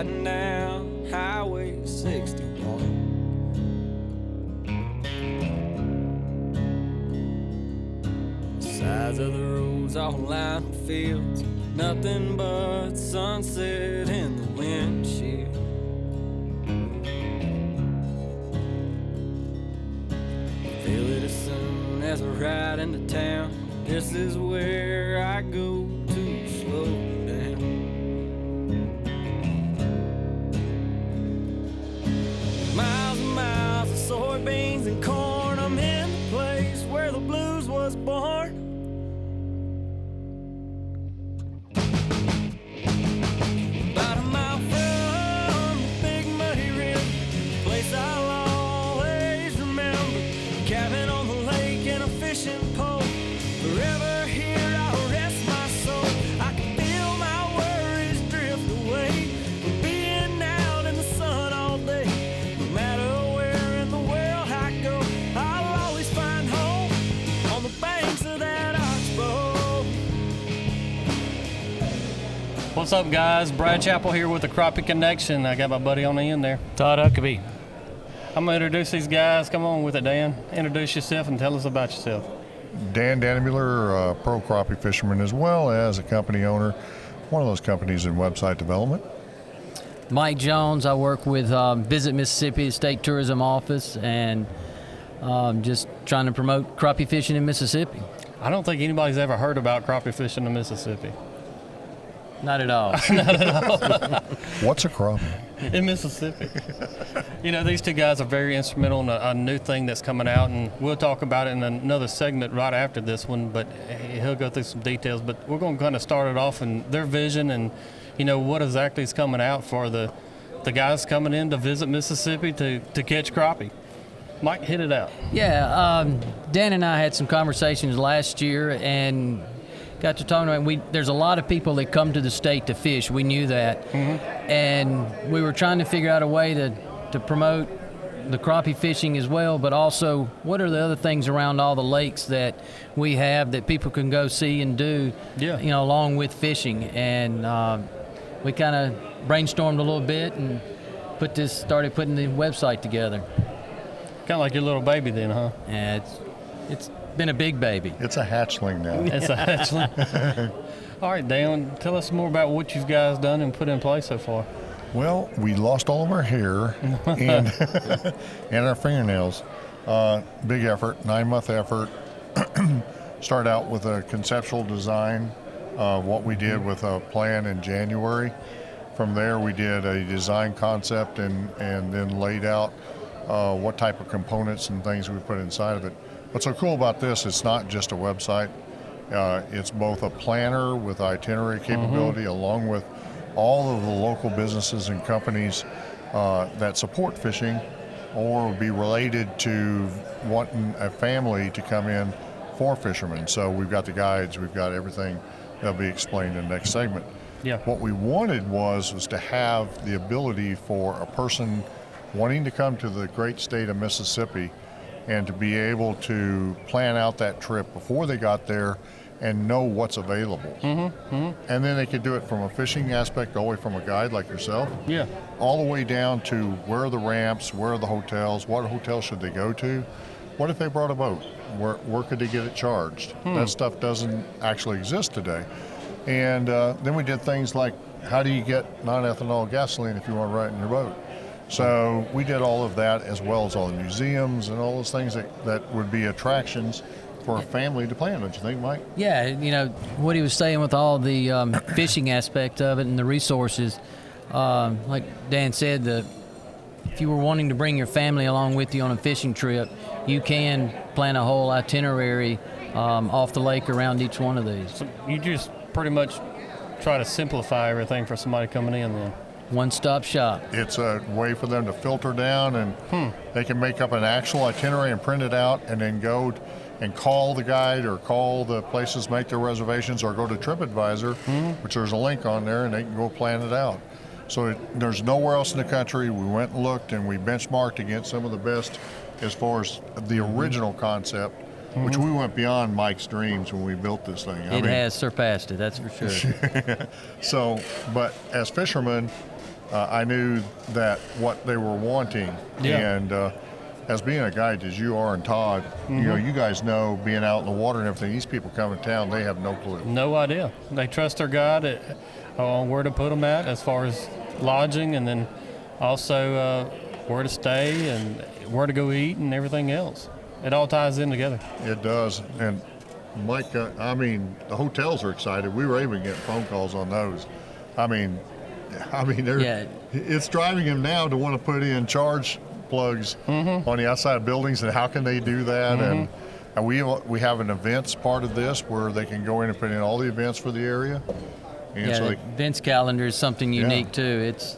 riding down Highway 61. Sides of the roads all lined with fields, nothing but sunset in the windshield. Feel it as soon as I ride into town. This is where I go to slow down. Miles and miles of soybeans and corn. I'm in the place where the blues was born. About a mile from the big muddy river, place I'll always remember. Cabin on the lake and a fishing pole. Forever here I'll rest my soul. I can feel my worries drift away from being out in the sun all day. No matter where in the world I go, I'll always find home on the banks of that oxbow. What's up, guys? Brad Chappell here with the Crappie Connection. I got my buddy on the end there, Todd Huckabee. I'm going to introduce these guys. Come on with it, Dan. Introduce yourself and tell us about yourself. Dan Dannemuller, pro crappie fisherman, as well as a company owner, one of those companies in website development. Mike Jones. I work with Visit Mississippi State Tourism Office and just trying to promote crappie fishing in Mississippi. I don't think anybody's ever heard about crappie fishing in Mississippi. Not at all. What's a crappie? In Mississippi. You know, these two guys are very instrumental in a new thing that's coming out, and we'll talk about it in another segment right after this one, but he'll go through some details. But we're going to kind of start it off in their vision and, you know, what exactly is coming out for the guys coming in to visit Mississippi to catch crappie. Mike, hit it out. Yeah, Dan and I had some conversations last year and got to talking about there's a lot of people that come to the state to fish. We knew that. Mm-hmm. And we were trying to figure out a way to promote the crappie fishing as well, but also what are the other things around all the lakes that we have that people can go see and do, yeah, you know, along with fishing. And we kind of brainstormed a little bit and started putting the website together. Kind of like your little baby then, huh? Yeah, it's been a big baby. It's a hatchling now. It's a hatchling. All right, Dan, tell us more about what you guys done and put in place so far. Well, we lost all of our hair and and our fingernails. Big effort, 9-month effort. Started out with a conceptual design of what we did with a plan in January. From there, we did a design concept and then laid out what type of components and things we put inside of it. What's so cool about this, it's not just a website. It's both a planner with itinerary capability, along with all of the local businesses and companies that support fishing or be related to wanting a family to come in for fishermen. So we've got the guides, we've got everything that'll be explained in the next segment. Yeah. What we wanted was to have the ability for a person wanting to come to the great state of Mississippi and to be able to plan out that trip before they got there and know what's available. And then they could do it from a fishing aspect, all the way from a guide like yourself, Yeah. all the way down to where are the ramps, where are the hotels, what hotel should they go to, what if they brought a boat, where could they get it charged? That stuff doesn't actually exist today. And then we did things like, how do you get non-ethanol gasoline if you want to ride in your boat? So we did all of that, as well as all the museums and all those things that would be attractions for a family to plan, don't you think, Mike? Yeah, you know, what he was saying with all the fishing aspect of it and the resources, like Dan said, if you were wanting to bring your family along with you on a fishing trip, you can plan a whole itinerary off the lake around each one of these. So you just pretty much try to simplify everything for somebody coming in then. One-stop shop. It's a way for them to filter down, and they can make up an actual itinerary and print it out, and then go and call the guide or call the places, make their reservations, or go to TripAdvisor, which there's a link on there, and they can go plan it out. So there's nowhere else in the country. We went and looked, and we benchmarked against some of the best as far as the original concept, which we went beyond Mike's dreams when we built this thing. It has surpassed it, that's for sure. So, but as fishermen, I knew that what they were wanting. Yeah. And as being a guide as you are and Todd, you guys know, being out in the water and everything, these people come to town, they have no clue. No idea. They trust their guide on where to put them at as far as lodging, and then also where to stay and where to go eat and everything else. It all ties in together. It does. And Mike, the hotels are excited. We were able to get phone calls on those. It's driving them now to want to put in charge plugs on the outside of buildings, and how can they do that? And we have an events part of this where they can go in and put in all the events for the area. And the events calendar is something unique too. It's,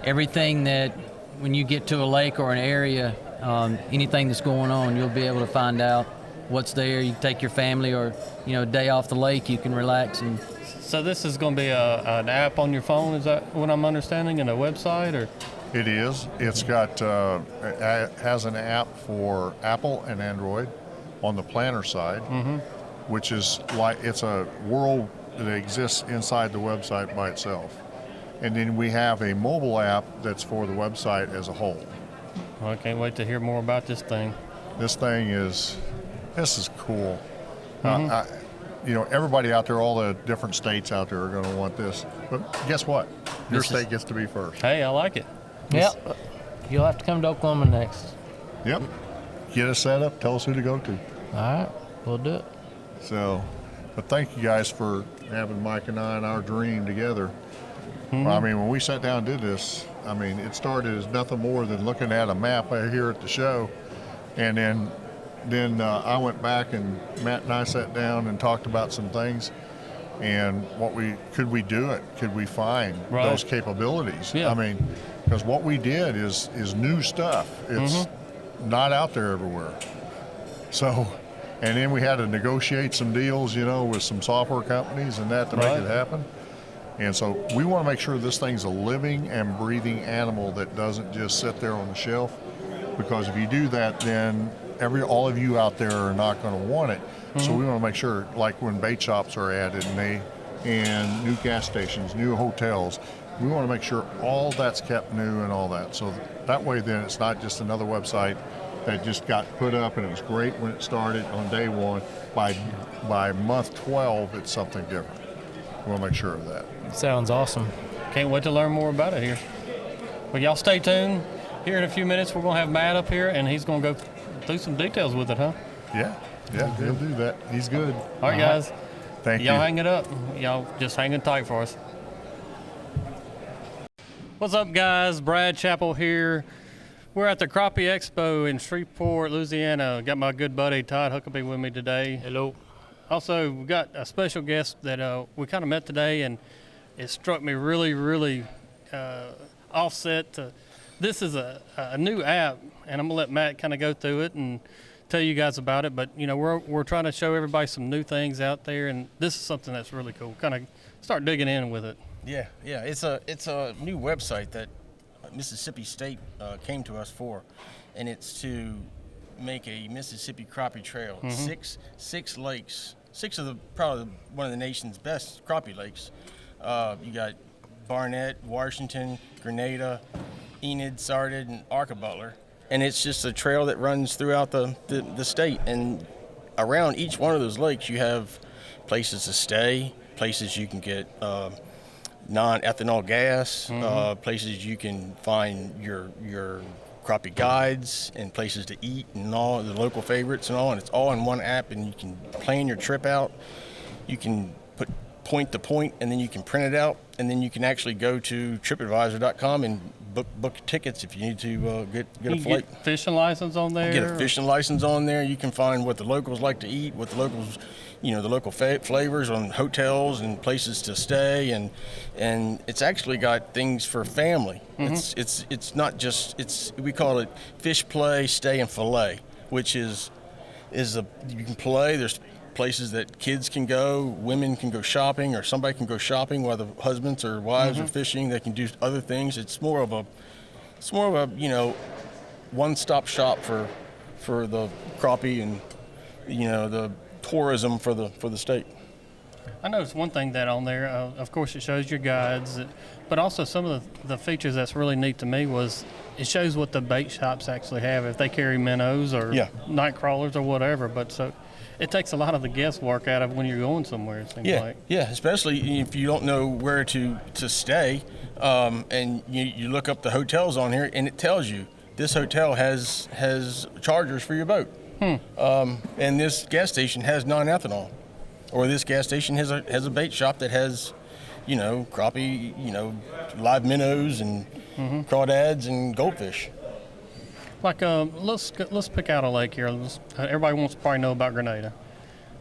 everything that when you get to a lake or an area, anything that's going on, you'll be able to find out what's there. You take your family or, a day off the lake, you can relax. And so this is going to be an app on your phone, is that what I'm understanding, and a website? Or it is. It's got it has an app for Apple and Android on the planner side, which is like, it's a world that exists inside the website by itself. And then we have a mobile app that's for the website as a whole. Well, I can't wait to hear more about this thing. This is cool. Everybody out there, all the different states out there are going to want this. But guess what? Your state gets to be first. Hey, I like it. Yep. You'll have to come to Oklahoma next. Yep. Get us set up. Tell us who to go to. All right. We'll do it. So, but thank you guys for having Mike and I and our dream together. When we sat down and did this, it started as nothing more than looking at a map here at the show. And then I went back, and Matt and I sat down and talked about some things. And could we do it? Could we find those capabilities? Yeah. Because what we did is new stuff. It's not out there everywhere. So, and then we had to negotiate some deals, with some software companies and that to make it happen. And so we want to make sure this thing's a living and breathing animal that doesn't just sit there on the shelf. Because if you do that, then all of you out there are not going to want it. So we want to make sure, like when bait shops are added and new gas stations, new hotels, we want to make sure all that's kept new and all that. So that way then it's not just another website that just got put up and it was great when it started on day one. By month 12, it's something different. We want to make sure of that. Sounds awesome. Can't wait to learn more about it here. Well, y'all stay tuned. Here in a few minutes, we're going to have Matt up here, and he's going to go through some details with it, huh? Yeah, he'll do that. He's good. All right, guys. Thank you. Y'all hang it up. Y'all just hanging tight for us. What's up, guys? Brad Chappell here. We're at the Crappie Expo in Shreveport, Louisiana. Got my good buddy Todd Huckabee with me today. Hello. Also, we got a special guest that we kind of met today, and it struck me really, really offset to. This is a new app, and I'm gonna let Matt kind of go through it and tell you guys about it. But we're trying to show everybody some new things out there, and this is something that's really cool. Kind of start digging in with it. Yeah. It's a new website that Mississippi State came to us for, and it's to make a Mississippi crappie trail. Six lakes, probably one of the nation's best crappie lakes. You got Barnett, Washington, Grenada, Enid, Sardid, and Arcabutler. And it's just a trail that runs throughout the state. And around each one of those lakes, you have places to stay, places you can get non-ethanol gas, places you can find your crappie guides, and places to eat, and all the local favorites and all. And it's all in one app, and you can plan your trip out. You can put point to point, and then you can print it out, and then you can actually go to TripAdvisor.com and book tickets if you need to get a flight. Get fishing license on there. Get a fishing license on there. You can find what the locals like to eat, what the locals, the local flavors on hotels and places to stay, and it's actually got things for family. It's not just we call it fish, play, stay, and fillet, which is you can play. There's places that kids can go, women can go shopping, or somebody can go shopping while the husbands or wives are fishing. They can do other things. It's more of a one-stop shop for the crappie and the tourism for the state. I noticed one thing that on there, of course, it shows your guides, but also some of the features that's really neat to me was it shows what the bait shops actually have, if they carry minnows or night crawlers or whatever. But so it takes a lot of the guesswork out of when you're going somewhere, it seems like. Yeah, especially if you don't know where to stay, and you look up the hotels on here, and it tells you this hotel has chargers for your boat, and this gas station has non-ethanol. Or this gas station has a bait shop that has, crappie, live minnows and crawdads and goldfish. Like, let's pick out a lake here. Everybody wants to probably know about Grenada.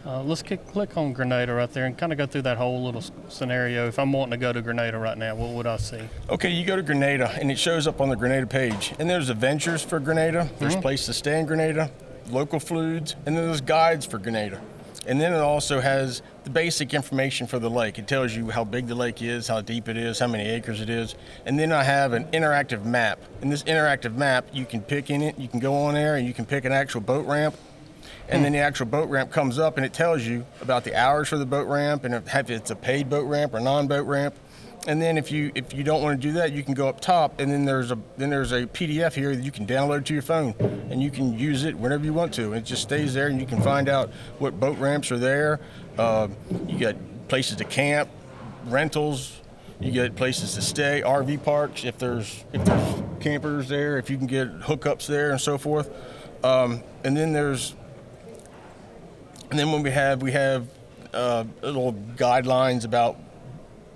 Let's click on Grenada right there and kind of go through that whole little scenario. If I'm wanting to go to Grenada right now, what would I see? Okay, you go to Grenada, and it shows up on the Grenada page. And there's adventures for Grenada. There's place to stay in Grenada, local foods, and then there's guides for Grenada. And then it also has the basic information for the lake. It tells you how big the lake is, how deep it is, how many acres it is. And then I have an interactive map. And this interactive map, you can pick in it, you can go on there and you can pick an actual boat ramp. And then the actual boat ramp comes up and it tells you about the hours for the boat ramp and if it's a paid boat ramp or non-boat ramp. And then if you don't want to do that, you can go up top, and then there's a PDF here that you can download to your phone, and you can use it whenever you want to. It just stays there, and you can find out what boat ramps are there. You got places to camp, rentals. You get places to stay, RV parks if there's campers there, if you can get hookups there, and so forth. And then when we have little guidelines about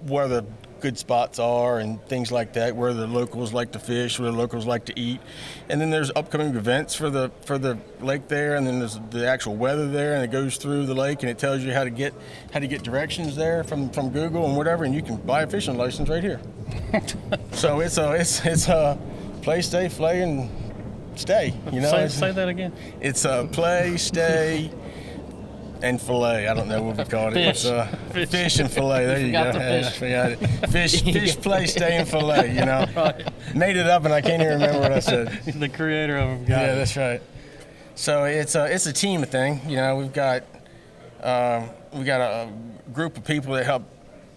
where the good spots are and things like that, where the locals like to fish, where the locals like to eat. And then there's upcoming events for the lake there, and then there's the actual weather there, and it goes through the lake and it tells you how to get directions there from Google and whatever, and you can buy a fishing license right here. So it's a play, stay, flay, and stay. Say that again. It's a play, stay, and fillet. I don't know what we called it. Fish. It's fish and fillet. There you go. Fish, play, stay, and fillet. Right. Made it up, and I can't even remember what I said. The creator of them. Yeah, that's right. So it's a team thing. We've got a group of people that help.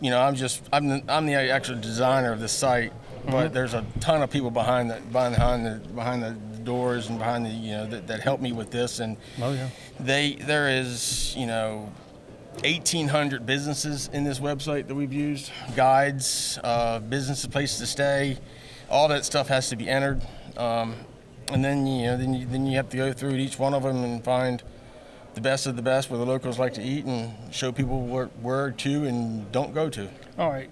I'm the actual designer of the site, but there's a ton of people behind the doors and behind the that help me with this, and there is 1,800 businesses in this website that we've used, guides, businesses, places to stay, all that stuff has to be entered, and then you have to go through each one of them and find the best of the best where the locals like to eat and show people where to and don't go to. All right.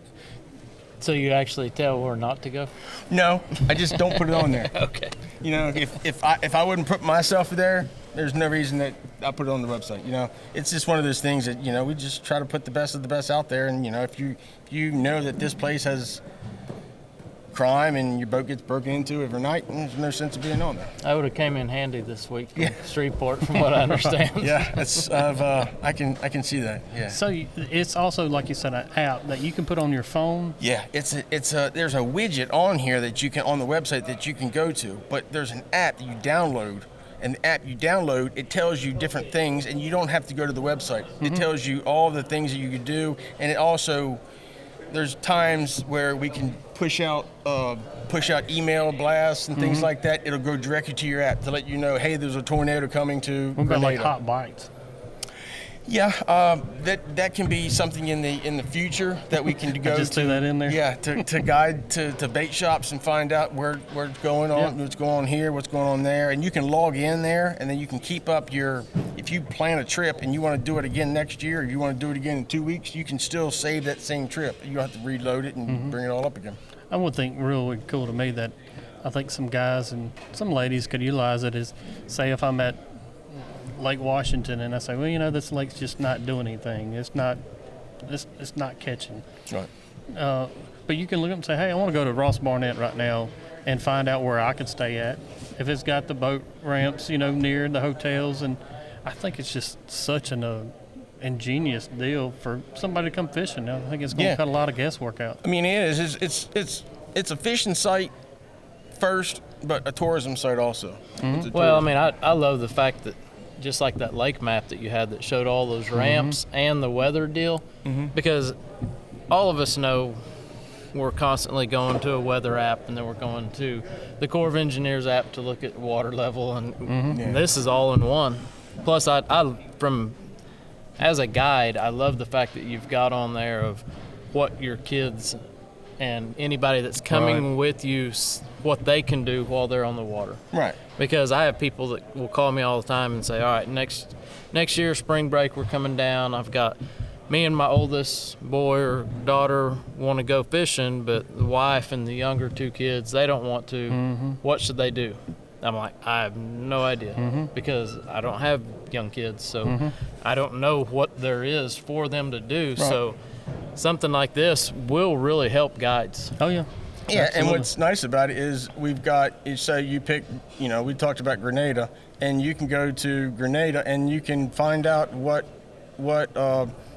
So you actually tell where not to go? No, I just don't put it on there. Okay. If I wouldn't put myself there, there's no reason that I put it on the website. It's just one of those things that we just try to put the best of the best out there. And if you know that this place has crime and your boat gets broken into every night, there's no sense of being on there. I would have came in handy this week from Shreveport, from what I understand. Yeah, I can see that. Yeah. So it's also, like you said, an app that you can put on your phone. Yeah, there's a widget on here that you can on the website that you can go to, but there's an app that you download. And the app you download, it tells you different things, and you don't have to go to the website. It tells you all the things that you could do, and it also, there's times where we can push out email blasts and things like that. It'll go directly to your app to let you know, hey, there's a tornado coming to What about like Grenada. hot bites? Yeah, that can be something in the future that we can go Just to. threw that in there? Yeah, to guide to bait shops and find out what's going on, what's going on here, what's going on there, and you can log in there, and then you can keep up if you plan a trip and you want to do it again next year, or you want to do it again in 2 weeks, you can still save that same trip. You don't have to reload it and bring it all up again. I would think really cool to me that I think some guys and some ladies could utilize it is, say if I'm at Lake Washington and I say, well, this lake's just not doing anything. It's not catching. Right. But you can look up and say, hey, I want to go to Ross Barnett right now and find out where I can stay at. If it's got the boat ramps, near the hotels, and I think it's just such an ingenious deal for somebody to come fishing. I think it's going to cut a lot of guesswork out. I mean, it is. It's a fishing site first, but a tourism site also. Well, I mean, I love the fact that just like that lake map that you had that showed all those ramps and the weather deal, because all of us know we're constantly going to a weather app, and then we're going to the Corps of Engineers app to look at water level, and this is all in one. Plus, as a guide, I love the fact that you've got on there of what your kids and anybody that's coming with you, what they can do while they're on the water. Right. Because I have people that will call me all the time and say, all right, next year, spring break, we're coming down. I've got me and my oldest boy or daughter want to go fishing, but the wife and the younger 2 kids, they don't want to. What should they do? I'm like, I have no idea because I don't have young kids, so I don't know what there is for them to do. Right. So something like this will really help guides. Oh, yeah. Yeah, Absolutely. and what's nice about it is we've got, say you pick, we talked about Grenada, and you can go to Grenada and you can find out what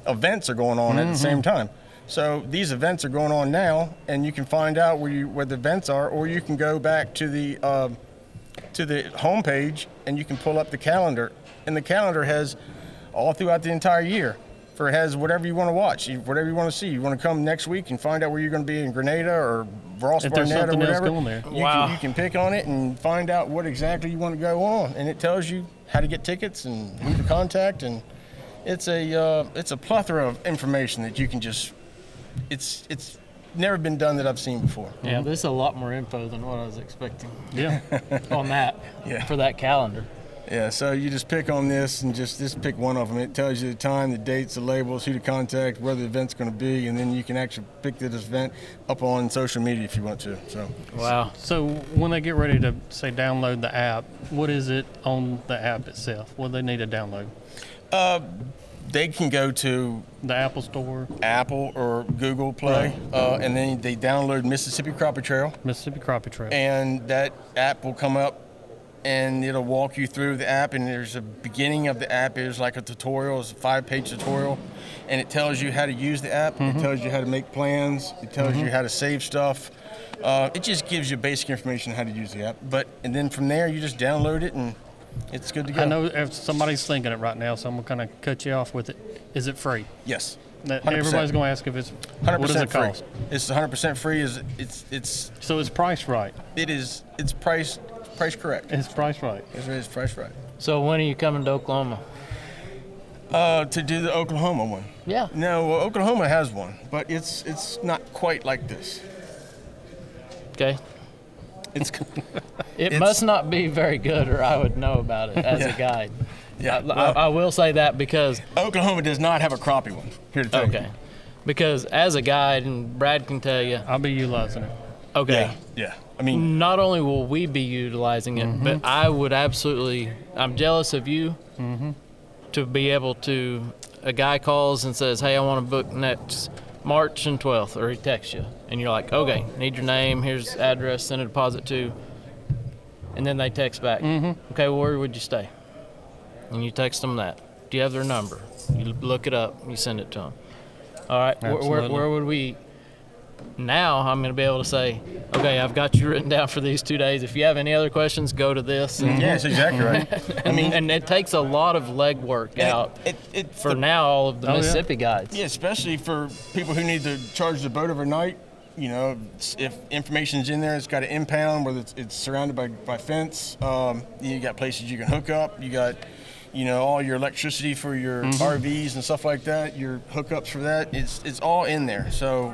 events are going on at the same time. So these events are going on now, and you can find out where the events are, or you can go back to the homepage and you can pull up the calendar, and the calendar has all throughout the entire year. It has whatever you want to watch, whatever you want to see. You want to come next week and find out where you're going to be in Grenada or Ross Barnett or whatever. You can pick on it and find out what exactly you want to go on, and it tells you how to get tickets and who to contact, and it's a plethora of information that you can just. It's never been done that I've seen before. Yeah, this is a lot more info than what I was expecting. Yeah. On that. Yeah. For that calendar. Yeah, so you just pick on this and just pick one of them. It tells you the time, the dates, the labels, who to contact, where the event's going to be, and then you can actually pick this event up on social media if you want to. So. Wow. So when they get ready to, say, download the app, what is it on the app itself? What do they need to download? They can go to the Apple Store, Apple or Google Play, and then they download Mississippi Crappie Trail. Mississippi Crappie Trail. And that app will come up, and it'll walk you through the app, and there's a beginning of the app is like a tutorial. It's a 5-page tutorial, and it tells you how to use the app. It tells you how to make plans. It tells you how to save stuff. It just gives you basic information on how to use the app. And then from there, you just download it, and it's good to go. I know if somebody's thinking it right now, so I'm going to kind of cut you off with it. Is it free? Yes. 100%. Everybody's going to ask if it's 100% what does it cost? Free. It's 100% free. So it's priced right. It is. It's priced correct. It's priced right. It's priced right. So when are you coming to Oklahoma? To do the Oklahoma one. Yeah. No, well, Oklahoma has one, but it's not quite like this. Okay. It must not be very good, or I would know about it as a guide. Yeah, I will say that because Oklahoma does not have a crappie one. Here to tell you. Okay. Because as a guide, and Brad can tell you. I'll be utilizing it. Okay. Yeah. I mean, not only will we be utilizing it, but I would absolutely. I'm jealous of you to be able to. A guy calls and says, "Hey, I want to book next March and 12th," or he texts you, and you're like, "Okay, need your name. Here's address. Send a deposit to." And then they text back. Okay, well, where would you stay? And you text them that. Do you have their number? You look it up. You send it to them. All right. Where would we? Now I'm going to be able to say, okay, I've got you written down for these 2 days. If you have any other questions, go to this. Yeah, that's exactly right. I mean, and it takes a lot of legwork out for now all of the Mississippi guides. Yeah, especially for people who need to charge the boat overnight. You know, if information's in there, it's got an impound, whether it's surrounded by fence. You got places you can hook up. You got, all your electricity for your RVs and stuff like that. Your hookups for that. It's all in there. So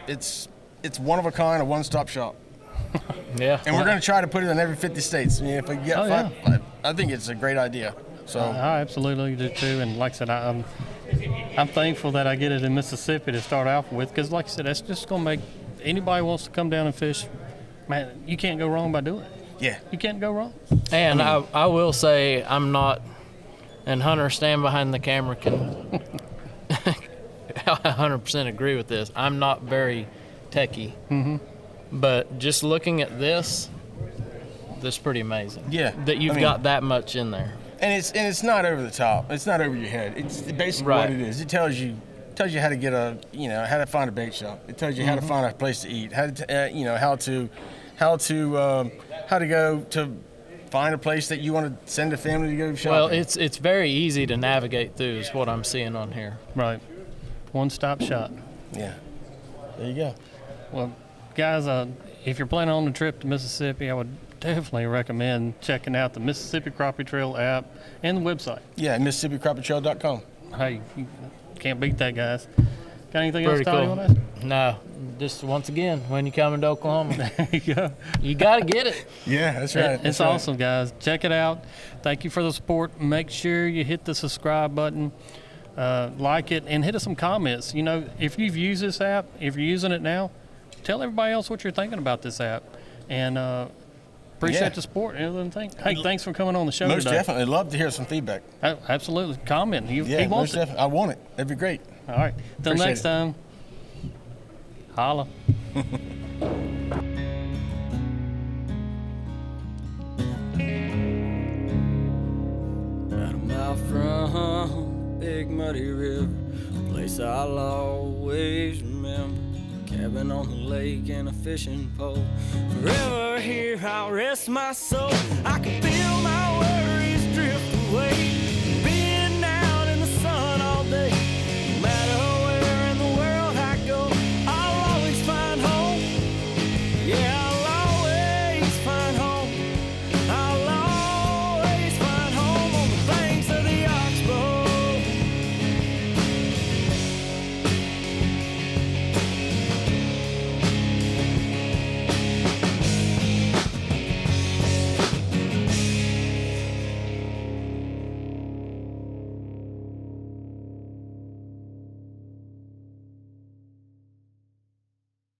it's one of a kind, a one-stop shop. Yeah. And we're going to try to put it in every 50 states. I mean, if we get five, I think it's a great idea. So I absolutely do too. And like I said, I'm thankful that I get it in Mississippi to start off with, because like I said, that's just going to make anybody who wants to come down and fish, man, you can't go wrong by doing it. Yeah. You can't go wrong. And I will say I'm not, and Hunter stand behind the camera can 100% agree with this. I'm not very techie. But just looking at this is pretty amazing. Yeah. That you've got that much in there. And it's not over the top. It's not over your head. It's basically what it is. It tells you how to get how to find a bait shop. It tells you how to find a place to eat. How to go to find a place that you want to send a family to go shopping. Well, it's very easy to navigate through is what I'm seeing on here. Right. One-stop shop. Yeah. There you go. Well, guys, if you're planning on a trip to Mississippi, I would definitely recommend checking out the Mississippi Crappie Trail app and the website. Yeah, MississippiCrappieTrail.com. Hey, you can't beat that, guys. Got anything Pretty else, Todd, you cool. want to ask? No, just once again, when you come into Oklahoma, There you go. you got to get it. Yeah, that's right. It's awesome, guys. Check it out. Thank you for the support. Make sure you hit the subscribe button, like it, and hit us some comments. You know, if you've used this app, if you're using it now, tell everybody else what you're thinking about this app. And appreciate the support and other things. Hey, thanks for coming on the show Most today. definitely. Love to hear some feedback. Absolutely. Comment. He Yeah, wants most it. definitely. I want it. That'd be great. All right. Till Appreciate next it. time. Holla. About a mile from the big muddy river, a place I'll always remember. Cabin on the lake and a fishing pole. Forever here I'll rest my soul. I can feel my worries drift away.